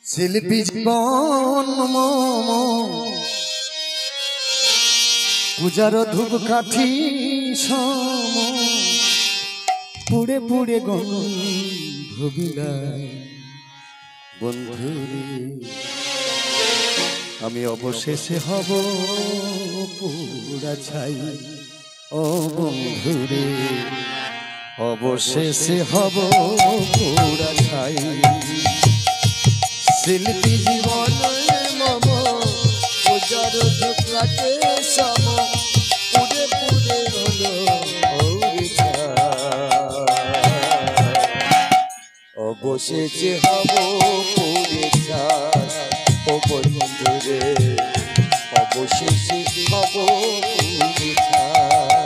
শিল্পী জীবন মম পূজার ধূপ কাঠি সম পুড়ে পুড়ে গন্ধ বিলায় বন্ধুরে আমি অবশেষে হব পুরা ছাই ও বন্ধুরে অবশেষে হব পুরা ছাই শিল্পী জীবন মম পূজার ধূপ কাঠি সম পুড়ে পুড়ে হলো অবশেষে হব পুরে ছাই ও বন্ধুরে অবশেষে হব পুরে ছাই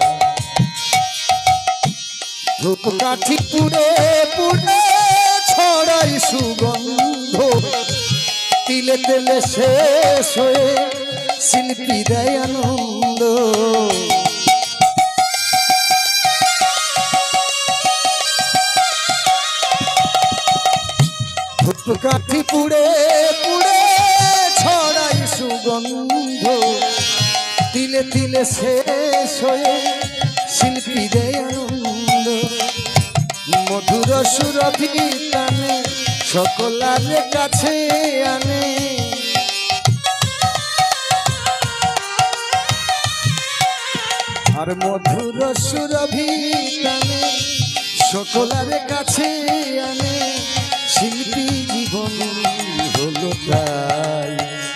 ধূপ কাঠি পুড়ে পুড়ে ছড়াই সুগন্ধ তিলে তেলে শেষ হয়ে শিল্পী দেয় আনন্দ ধূপ কাঠি পুড়ে পুড়ে ছড়াই সুগন্ধ তিলে তিলে শেষ হয়ে শিল্পী দেয় আনন্দ মধুর সুরভি টানে সকলার কাছে আনে আর মধুর সুরভি টানে সকলার কাছে আনে শিল্পী জীবন হলো তাই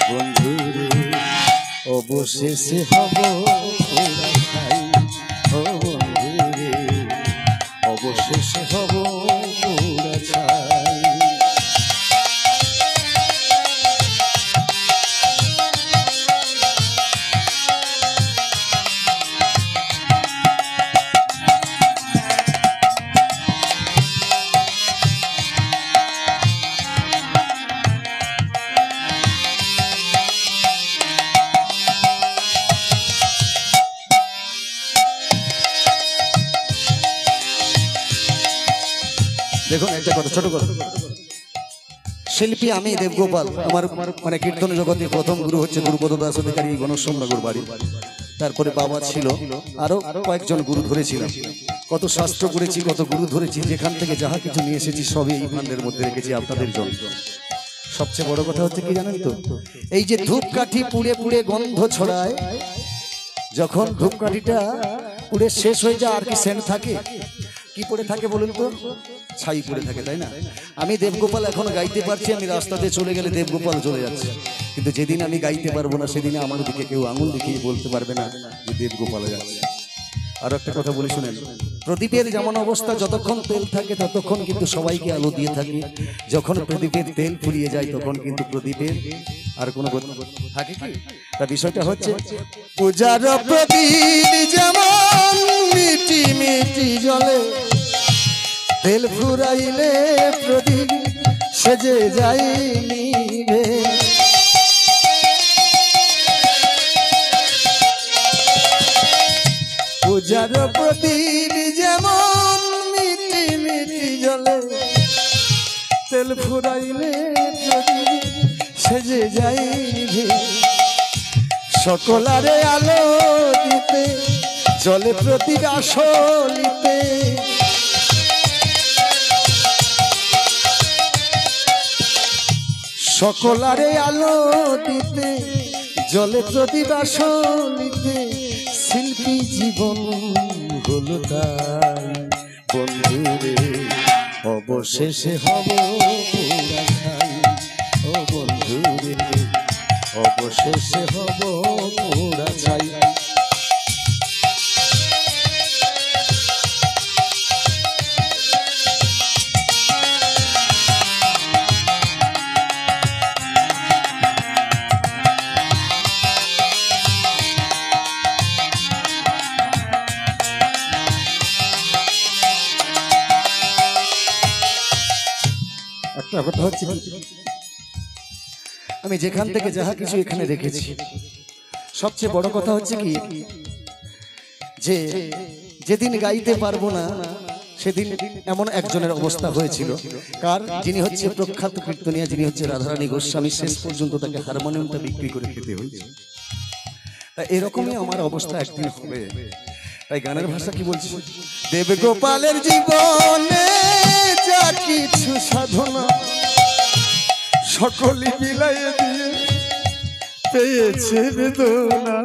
বন্ধুরে অবশেষে হব পুরা ছাই ও বন্ধুরে অবশেষে হব পুরা ছাই দেখুন একটা কথা ছোট কথা শিল্পী আমি দেবগোপাল আমার মানে কীর্তন জগতের প্রথম গুরু হচ্ছে গুরুপদ দাস অধিকারী গণেশনগর বাড়ি তারপরে বাবা ছিল আরো কয়েকজন গুরু ধরেছিলাম কত শাস্ত্র করেছি কত গুরু ধরেছি যেখান থেকে যাহা কিছু নিয়ে এসেছি সবই এই ভান্ডের মধ্যে রেখেছি আপনাদের জন্য সবচেয়ে বড় কথা হচ্ছে কি জানেন তো এই যে ধূপকাঠি পুড়ে পুড়ে গন্ধ ছড়ায় যখন ধূপকাঠিটা পুড়ে শেষ হয়ে যায় আর কি সেন্ট থাকে কি পড়ে থাকে বলুন তো ছাই পড়ে থাকে তাই না আমি দেবগোপাল এখন গাইতে পারছি আমি রাস্তাতে চলে গেলে দেবগোপাল চলে যাচ্ছে কিন্তু যেদিন আমি গাইতে পারবো না সেদিনে আমার দিকে কেউ আঙুল দেখিয়ে বলতে পারবে না যে দেবগোপাল যাচ্ছে আর একটা কথা বলি শুনেন প্রদীপের যেমন অবস্থা যতক্ষণ তেল থাকে ততক্ষণ কিন্তু সবাইকে আলো দিয়ে থাকে যখন প্রদীপের তেল ফুরিয়ে যায় তখন কিন্তু প্রদীপের আর কোনো থাকে কি তা বিষয়টা হচ্ছে পূজার প্রদীপ যেমন মিটি মিটি জলে তেল ফুরাইলে প্রদীপ সেজে যায় নিভে পূজার প্রদীপ যেমন মিটি মিটি জলে তেল ফুরাইলে প্রদীপ সেজে যায় নিভে সকলারে আলো দিতে জলে প্রদীপ আসলিতে সকলারে আলো দিতে জলে প্রদীপ আসলিতে শিল্পী জীবন হলো তাই বন্ধুরে অবশেষে হব পুরা ছাই ও বন্ধুরে অবশেষে হব পুরা ছাই একটা কথা হচ্ছে আমি যেখান থেকে যাহা কিছু এখানে রেখেছি সবচেয়ে বড় কথা হচ্ছে কি যে যেদিন গাইতে পারবো না সেদিন এমন একজনের অবস্থা হয়েছিল, কার, যিনি হচ্ছে প্রখ্যাত কীর্তনিয়া, যিনি হচ্ছে রাধারানী গোস্বামী, শেষ পর্যন্ত তাকে হারমোনিয়ামটা বিক্রি করে খেতে হয়েছে। তাই এরকমই আমার অবস্থা একদিন হবে। তাই গানের ভাষা কি বলছি, দেবগোপালের জীবনে যা কিছু সাধনা সকলই বিলাইয়ে দিয়ে পেয়েছে বেদনা।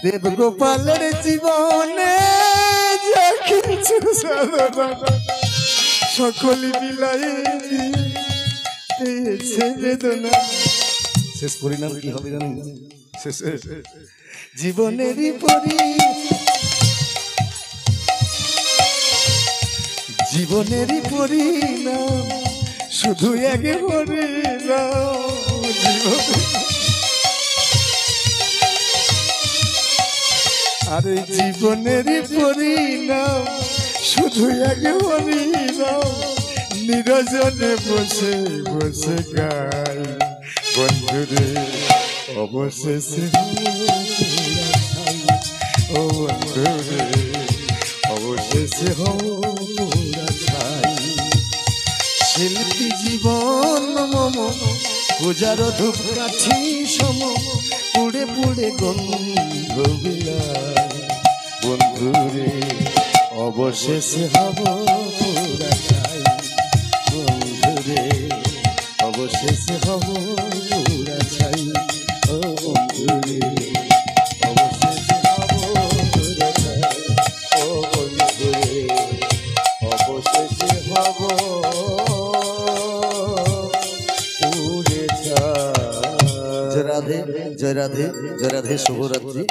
দেবগোপালের জীবনে যা কিছু সাধনা সকলই বিলাইয়ে দিয়ে পেয়েছে বেদনা। শেষ পরিণাম কি হবে জানেন? শেষে জীবনেরই জীবনেরই পরিণাম শুধু একে পরিণাম। আরে জীবনেরই পরিণাম শুধু একে পরিণাম। নিরজনে বসে বসে গাই বন্ধুরে অবশেষে, ও বন্ধুরে অবশেষে শিল্পী জীবন মম পূজার ধূপকাঠি সম পুড়ে পুড়ে গন্ধ বিলায়। বন্ধুরে অবশেষে হব পুরা ছাই, বন্ধুরে অবশেষে হব পুরা ছাই। ও বন্ধুরে অবশেষে হব পুরা ছাই, ও বন্ধুরে অবশেষে হব পুরে ছাই। জয় রাধে, জয় রাধে, জয় রাধে, শুভরাত্রি।